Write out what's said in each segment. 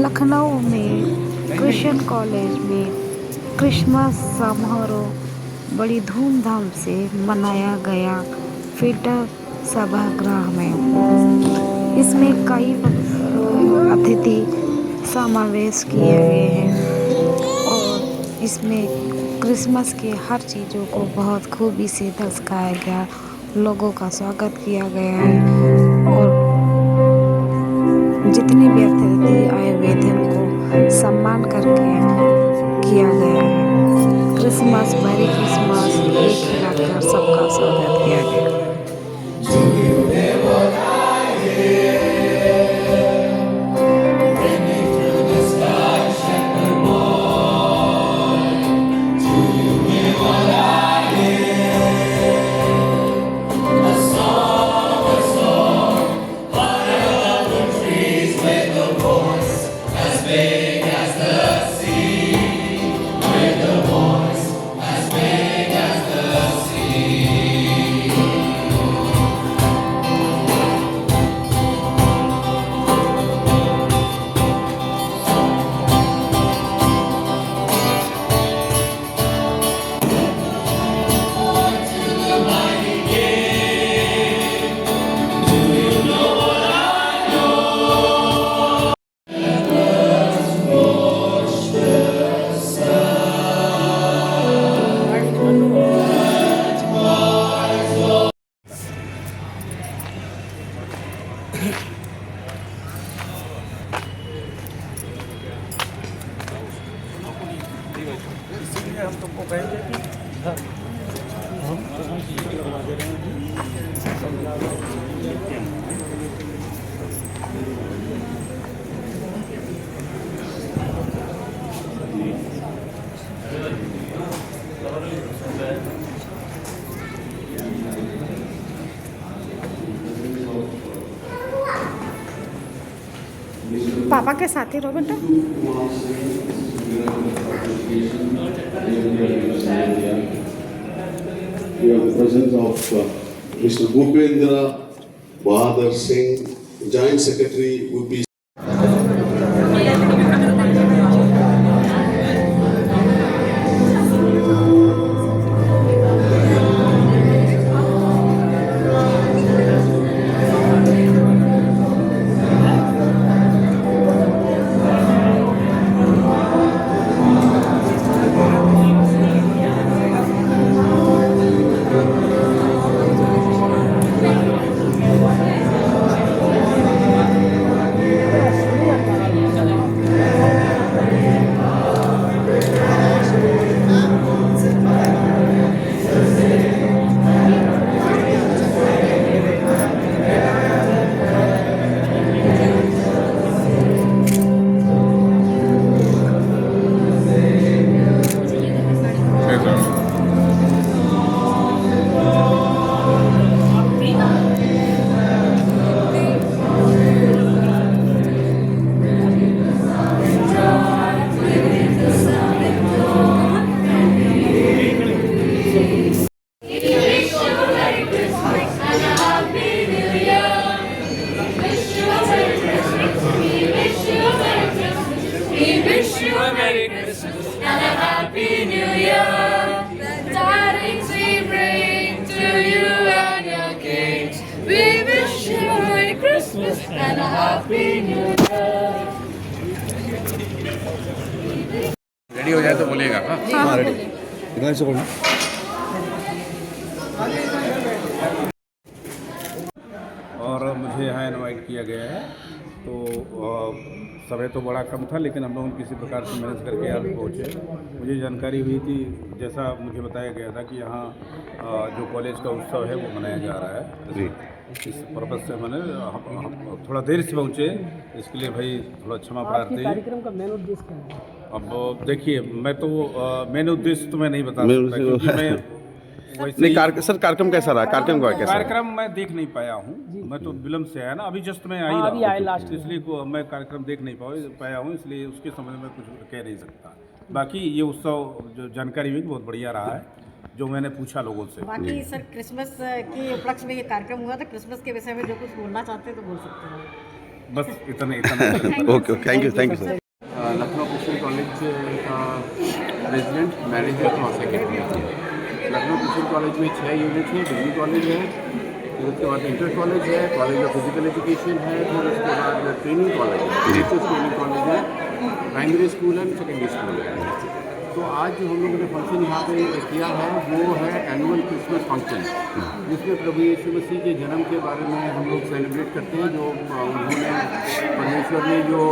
लखनऊ में Christian college में Christmas समारोह बड़ी धूमधाम से मनाया गया। फिल्टर सभागृह में इसमें कई अतिथि समावेश किए गए हैं और इसमें क्रिसमस के हर चीज़ों को बहुत खूबी से दर्शाया गया, लोगों का स्वागत किया गया है और जितने भी अतिथि आए हुए थे उनको सम्मान करके किया गया है। क्रिसमस, मैरी क्रिसमस एक ही लाकर सबका स्वागत किया गया। इसलिए हम तुमको कहेंगे कि पापा के साथ ही रहो बेटा। We have the presence of Mr. Bhupendra Bahadur Singh, Joint Secretary would be and a happy new year. Ready हो जाए तो बोलिएगा। हाँ रेडी। इधर से बोलना। और मुझे यहाँ इनवाइट किया गया है, तो समय तो बड़ा कम था लेकिन हम लोग किसी प्रकार से मैनेज करके यहाँ पहुँचे। मुझे जानकारी हुई थी, जैसा मुझे बताया गया था कि यहाँ जो कॉलेज का उत्सव है वो मनाया जा रहा है जी। इस पर्पज़ से मैंने हम थोड़ा देर से पहुँचे, इसके लिए भाई थोड़ा क्षमा प्रार्थी। कार्यक्रम का मेन उद्देश्य क्या है? अब देखिए, मैं तो मेन उद्देश्य तो मैं नहीं बता सकता क्योंकि मैं नहीं सर, कार्यक्रम कैसा रहा? कार्यक्रम मैं देख नहीं पाया हूँ, मैं तो विलम्ब से आया ना, अभी जस्ट मैं आई लास्ट, इसलिए मैं कार्यक्रम देख नहीं पाया हूँ, इसलिए उसके संबंध में कुछ कह नहीं सकता। बाकी ये उत्सव जो जानकारी हुई बहुत बढ़िया रहा है, जो मैंने पूछा लोगों से। बाकी सर क्रिसमस के उपलक्ष्य में ये कार्यक्रम हुआ था, क्रिसमस के विषय में जो कुछ बोलना चाहते हैं तो बोल सकते हैं। बस इतना okay thank you sir. Lucknow Christian college का प्रेसिडेंट, मैनेजर और सेक्रेटरी। लखनऊ क्रिश्चियन कॉलेज में 6 यूनिट है, डिग्री कॉलेज है, फिर उसके बाद इंटर कॉलेज है, कॉलेज ऑफ फिजिकल एजुकेशन है, फिर उसके बाद ट्रेनिंग कॉलेज है, टीचर्स ट्रेनिंग कॉलेज है, प्राइमरी स्कूल है, सेकेंडरी स्कूल है। तो आज जो हम लोगों ने फंक्शन यहाँ पे किया है वो है एनुअल क्रिसमस फंक्शन, जिसमें प्रभु यीशु मसीह के जन्म के बारे में हम लोग सेलिब्रेट करते हैं। जो उन्होंने परमेश्वर ने जो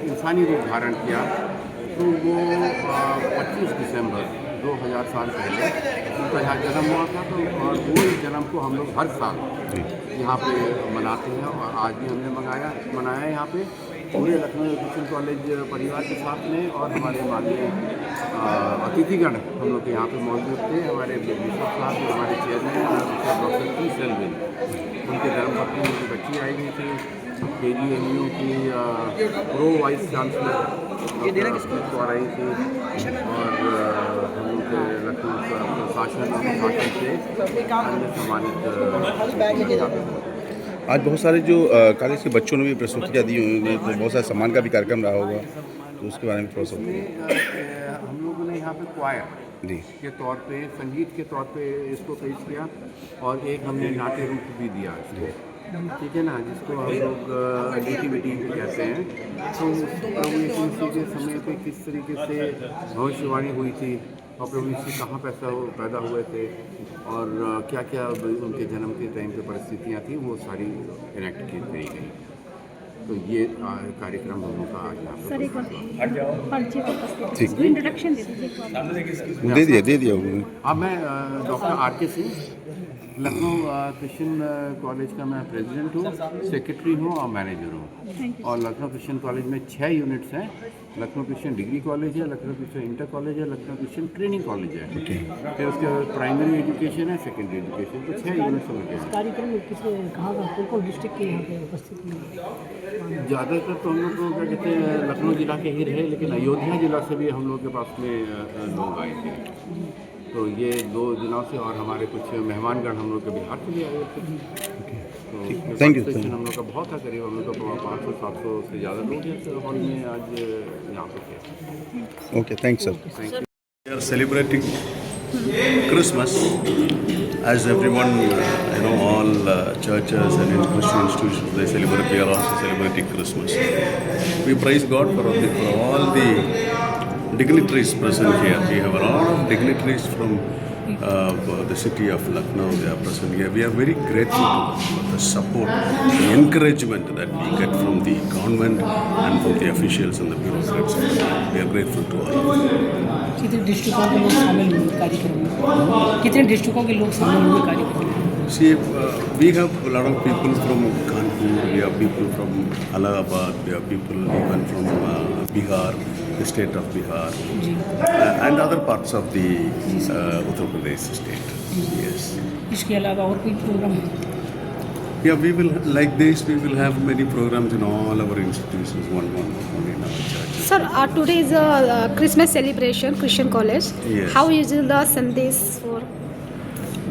इंसानी रूप धारण किया, तो वो 25 दिसंबर 2000 साल पहले उनका यहाँ जन्म हुआ था। तो और वो जन्म को हम लोग हर साल यहाँ पे मनाते हैं और आज भी हमने मनाया यहाँ पे पूरे लखनऊ क्रिश्चियन कॉलेज परिवार के साथ में। और हमारे माननीय अतिथिगण हम लोग यहाँ पे मौजूद थे, हमारे बिशप साहब जो हमारे चेयरमैन डॉक्टर टी सेल्विन, उनके धर्मपत्नी उनकी बच्ची आई हुई थी, KGMU की प्रो वाइस चांसलर द्वारा आई थी, और हम लोग के लखनऊ प्रशासन से अन्य सम्मानित। आज बहुत सारे जो कॉलेज के बच्चों ने भी प्रस्तुतियाँ दी हुई हैं, तो बहुत सारे सम्मान का भी कार्यक्रम रहा होगा, तो उसके बारे में थोड़ा सा हम लोगों ने यहाँ पे क्वायर जी के तौर पे, संगीत के तौर पे इसको पेश किया, और एक हमने नाट्य रूप भी दिया इसको, ठीक है ना, जिसको हम लोग नेटिविटी कहते हैं। तो प्रभु यीशु मसीह के समय पे किस तरीके से भविष्यवाणी हुई थी और प्रभु यीशु कहाँ पैदा हुए थे और क्या क्या उनके जन्म के टाइम पे परिस्थितियाँ थी, वो सारी इनेक्ट की गई। तो ये कार्यक्रम हम लोग का आज यहाँ दे दिया। अब मैं doctor RK Singh, Lucknow Christian college का मैं प्रेसिडेंट हूँ, सेक्रेटरी हूँ और मैनेजर हूँ। और लखनऊ क्रिश्चियन कॉलेज में 6 यूनिट्स हैं। लखनऊ क्रिश्चियन डिग्री कॉलेज है, लखनऊ क्रिश्चियन इंटर कॉलेज है, लखनऊ क्रिश्चियन ट्रेनिंग कॉलेज है, फिर उसके बाद प्राइमरी एजुकेशन है, सेकेंडरी एजुकेशन। तो 6 यूनिट्स हो गए। कार्यक्रम कहाँ का कौन डिस्ट्रिक्ट के यहाँ पे उपस्थित हैं? ज़्यादातर तो हम लोग को क्या कहते हैं लखनऊ जिला के ही रहे, लेकिन अयोध्या जिला से भी हम लोग के पास में लोग आए थे। तो ये 2 जिलों से, और हमारे कुछ मेहमानगण हम लोग के बिहार से भी आए थे। तो थैंक यू। हम लोग का बहुत था, करीब हम लोग का 500-700 से ज़्यादा लोग हैं हॉल में आज यहाँ पे थे। Okay thanks sir. We are celebrating Christmas, as everyone, all churches and Christian institutions, they celebrate. We are also celebrating Christmas. We praise God for all the dignitaries present here. We have a lot of dignitaries from the city of Lucknow. They are present here. We are very grateful to them for the support, the encouragement that we get from the government and from the officials and the bureaucrats. We are grateful to all of them. कितने डिस्ट्रिक्टों के लोग शामिल हुए कार्यक्रम में? कितने डिस्ट्रिक्टों के लोग शामिल हुए कार्यक्रम में? See, we have a lot of people from Kanpur, we have people from Allahabad, we have people even from Bihar, the state of Bihar, and other parts of the Uttar Pradesh state. Yes. इसके अलावा और कोई programme है? Yeah, we will, like this, we will have many programs in all our institutions, one in our church. Sir, today is a Christmas celebration, Christian College. Yes. How is the Sundays for?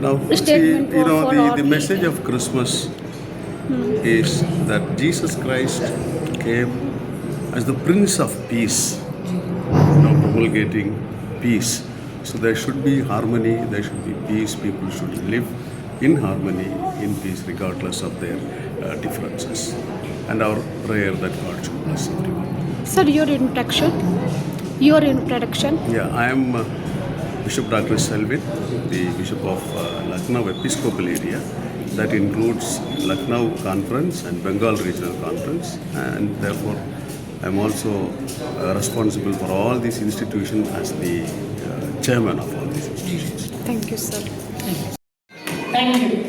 Now, see, Statement for the message of Christmas is that Jesus Christ came as the Prince of Peace, promulgating peace. So there should be harmony, there should be peace. People should live in harmony, in peace, regardless of their differences. And our prayer that God should bless everyone. Sir, your introduction. Yeah, I am Bishop Dr. Selvin, the Bishop of Lucknow Episcopal area. That includes Lucknow Conference and Bengal Regional Conference, and therefore I am also responsible for all these institutions as the chairman of all these institutions. Thank you, sir. Thank you.